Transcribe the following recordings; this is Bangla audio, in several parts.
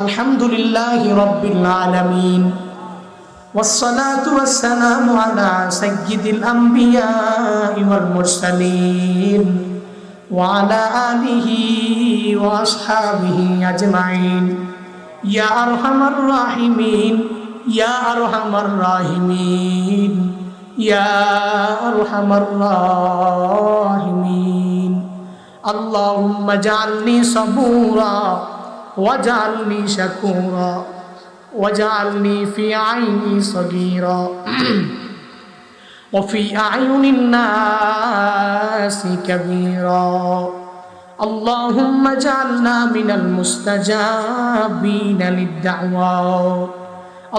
الحمد لله رب العالمين والصلاة والسلام على سيد الأنبياء والمرسلين وعلى آله وأصحابه أجمعين يا أرحم الراحمين يا أرحم الراحمين يا أرحم الراحمين اللهم اجعلني صبورا واجعلني شكورا واجعلني في عيني صغيرا وفي أعين الناس كبيرا اللهم اجعلنا من المستجابين للدعوات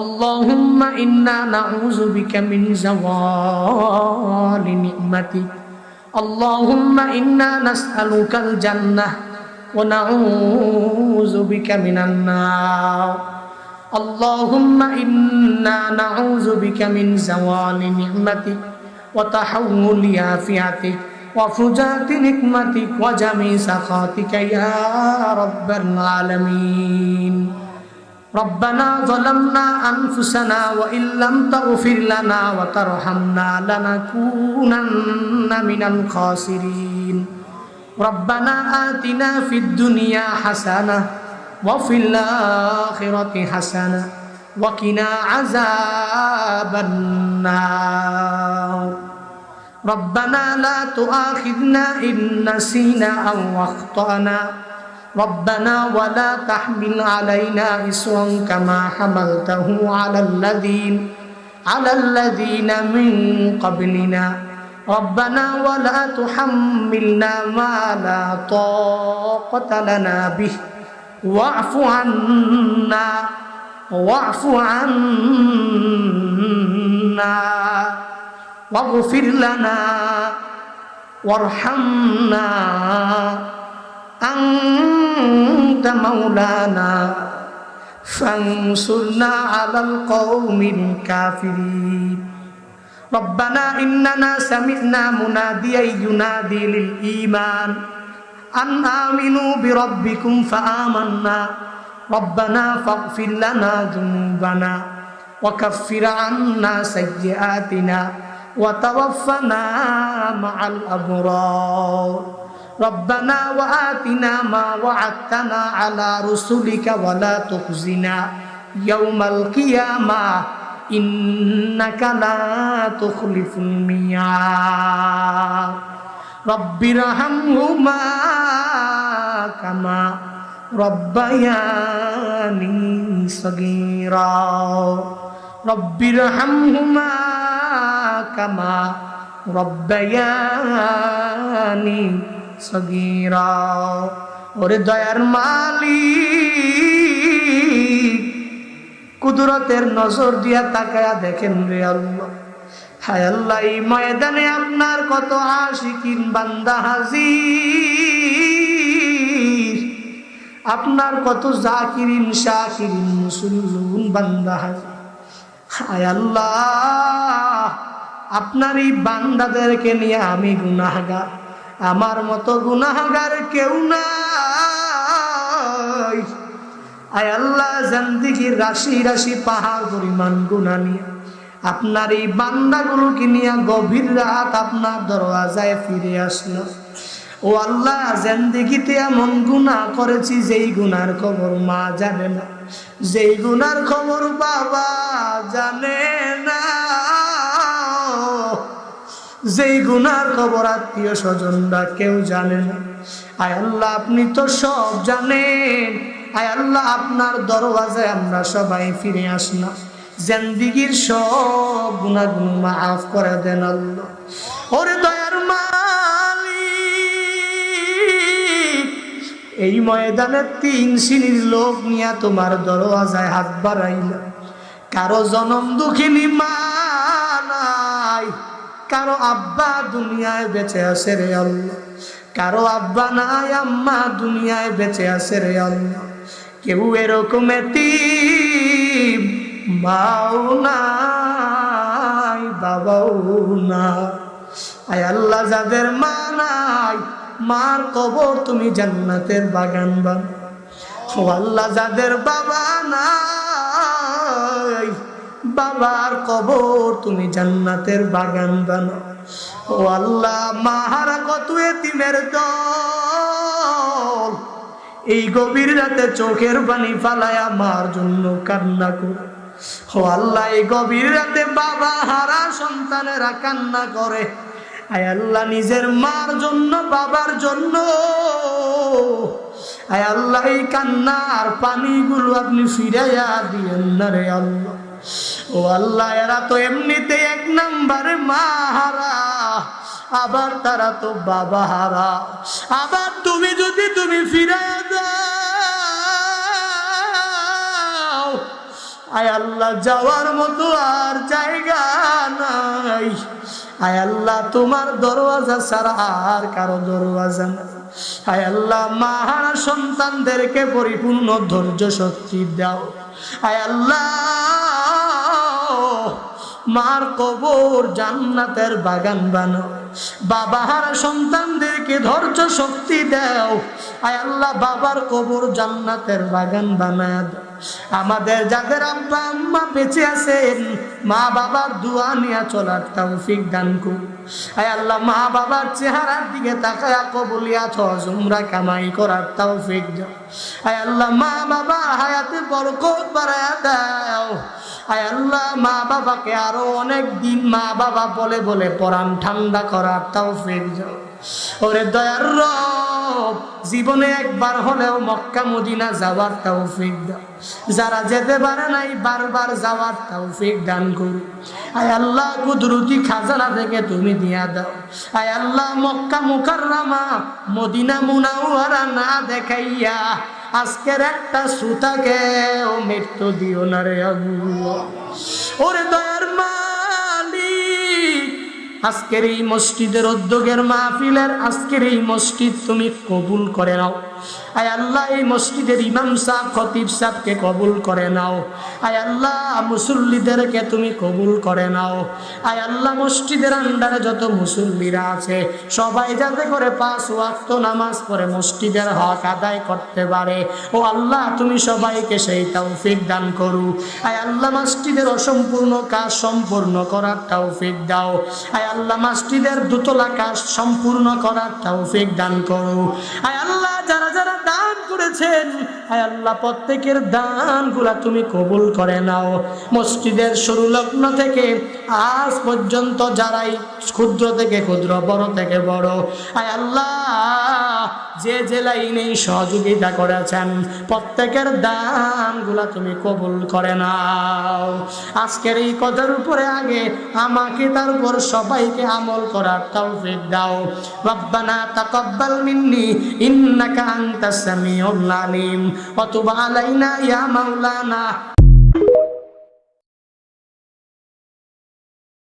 اللهم إنا نعوذ بك من زوال نعمتك اللهم إنا نسألك الجنة ونعوذ بك من النار اللهم إنا نعوذ بك من زوال نعمتك وتحول عافيتك وفجاءة نقمتك وجميع سخطك يا رب العالمين ربنا ظلمنا أنفسنا وإن لم تغفر لنا وترحمنا لنكونن من الخاسرين ربنا آتنا في الدنيا حسنة وفي الآخرة حسنة وقنا عذاب النار ربنا لا تؤاخذنا إن نسينا أو أخطأنا ربنا ولا تحمل علينا إصرا كما حملته على الذين من قبلنا ربنا ولا تحملنا ما لا طاقة لنا به واعف عنا واغفر لنا وارحمنا أنت مولانا فانصرنا على القوم الكافرين ربنا إننا سمعنا مناديا ينادي للإيمان أن آمنوا بربكم فآمنا ربنا فاغفر لنا ذنوبنا وكفر عنا سيئاتنا وتوفنا مع الأبرار ربنا وآتنا ما وعدتنا على رسلك ولا تخزنا يوم القيامة إنك لا تخلف الميعاد رب ارحمهما كما ربياني صغيرا رب ارحمهما كما ربياني صغيرا ওরে দয়ার মালিক কুদরতের নজর দিয়া তাকায়া দেখেন রে আল্লাহ হায় আল্লাহ এই ময়দানে আপনার কত আশিকিন বান্দা হাজির আপনার কত জাকিরিন শাকিরিন মুসলিম বান্দা হাজির হায় আল্লাহ আপনার এই বান্দাদেরকে নিয়ে আমি গুনাহগার আমার মতো গুনাহগার কেউ নাই আয় আল্লাহ জিন্দেগির রাশি রাশি পাহাড় পরিমাণ গুনাহ নিয়ে আপনার এই বান্দাগুলোকে নিয়ে গভীর রাত আপনার দরওয়াজায় ফিরে আসলো ও আল্লাহ জিন্দেগিতে এমন গুনাহ করেছি যেই গুনার খবর মা জানে না যেই গুনার খবর বাবা জানে না যেই গুনার খবর আত্মীয় স্বজনরা কেউ জানে না আয় আল্লাহ আপনি তো সব জানেন আয় আল্লাহ আপনার দরওয়াজায় আমরা সবাই ফিরে আসলাম জিন্দেগির সব গুনাহগুলো মাফ করে দেন আল্লাহ ওরে দয়ার মালিক এই ময়দানে 3 শ্রেণীর লোক নিয়ে তোমার দরওয়াজায় হাত বাড়াইলাম কারো জনম দুঃখিনী মা নাই কারো আব্বা দুনিয়ায় বেঁচে আছে রে আল্লাহ কারো আব্বা নাই আম্মা দুনিয়ায় বেঁচে আছে রে আল্লাহ কেউ এরকম এতিম মাও নাই বাবাও না আয় আল্লাহ যাদের মা নাই মার কবর তুমি জান্নাতের বাগান বানাও। ও আল্লাহ, যাদের বাবা নাই, বাবার কবর তুমি জান্নাতের বাগান বানাও। ও আল্লাহ, মাহারা কত এতিমের দল এই গভীর রাতে চোখের পানি ফালায় আমার জন্য কান্না করে। ও আল্লাহ, এই গভীর রাতে বাবা হারা সন্তানেরা কান্না করে। আয় আল্লাহ, নিজের মার জন্য, বাবার জন্য, আয় আল্লাহ, এই কান্নার পানিগুলো আপনি ফিরাইয়া দিয়েন না রে আল্লাহ। ও আল্লাহ, এরা তো এমনিতে এক নম্বরে মা হারা, আবার তারা তো বাবা হারা। আবার তুমি যদি ফিরাইয়া দাও, আয় আল্লাহ, যাওয়ার মতো আর জায়গা নাই। আয় আল্লাহ, তোমার দরওয়াজা ছাড়া আর কারো দরওয়াজা নাই। আয় আল্লাহ, মাহারা সন্তানদেরকে পরিপূর্ণ ধৈর্য শক্তি দাও। আয় আল্লাহ, মার কবর জান্নাতের বাগান বানাও। বাবাহারা সন্তানদেরকে ধৈর্য শক্তি দাও। আয় আল্লাহ, বাবার কবর জান্নাতের বাগান বানায় দাও। আমাদের যাদের আব্বা আম্মা বেঁচে আছেন, মা বাবার দোয়া নিয়ে চলার তৌফিক দান করুন। আয় আল্লাহ, মা বাবার চেহারার দিকে তাকায়া কবুলিয়াত হজ উমরা কামাই করার তৌফিক দাও। আয় আল্লাহ, মা বাবা হায়াতে বরকত বাড়ায়া দাও। আয় আল্লাহ, মা বাবাকে আরো অনেক দিন মা বাবা বলে বলে পরাণ ঠান্ডা করার তৌফিক দাও। ওরে দয়ার রব, জীবনে একবার হলেও মক্কা মদিনা যাওয়ার তৌফিক দাও। যারা যেতে পারে নাই, বারবার যাওয়ার তৌফিক দান করুন। আয় আল্লাহ, কুদরতি খাজানা থেকে তুমি দিয়া দাও। আয় আল্লাহ, মক্কা মুকাররমা মদিনা মুনাওয়ারা না দেখাইয়া আজকের একটা সুতাকে ও মৃত্যু দিও না রে আল্লাহ। ওরে দয়ার মালিক, আজকের এই মসজিদের উদ্যোগের মাহফিলের আজকের এই মসজিদ তুমি কবুল করে নাও। আয় আল্লাহ, এই মসজিদের ইমাম সাহেব, খতিব সাহেবকে কবুল করে নাও। আয় আল্লাহ, মুসল্লিদেরকে তুমি কবুল করে নাও। আয় আল্লাহ, মসজিদের আন্ডারে যত মুসল্লিরা আছে সবাই যাতে করে 5 ওয়াক্ত নামাজ পড়ে মসজিদের হক আদায় করতে পারে। ও আল্লাহ, তুমি সবাইকে সেই তৌফিক দান করো। আয় আল্লাহ, মসজিদের অসম্পূর্ণ কাজ সম্পূর্ণ করার তৌফিক দাও। আয় আল্লাহ, মসজিদের দোতলা কাজ সম্পূর্ণ করার তৌফিক দান করো। আয় আল্লাহ, যারা যারা দান করেছেন, আয় আল্লাহ, প্রত্যেকের দানগুলা তুমি কবুল করে নাও। মসজিদের শুরু লগ্ন থেকে আজ পর্যন্ত যারাই ক্ষুদ্র থেকে ক্ষুদ্র, বড় থেকে বড়, আয় আল্লাহ, যে যে লাইনে সহযোগিতা করেছেন প্রত্যেকের দানগুলা তুমি কবুল করে নাও। আজকের এই কথার উপরে আগে আমাকে, তারপর সবাইকে আমল করার তৌফিক দাও। রব্বানা তাকাব্বাল মিন্নি ইন্নাকা আনতাস সামিউল আলিম ওয়া তুব আলাইনা ইয়া মাওলানা।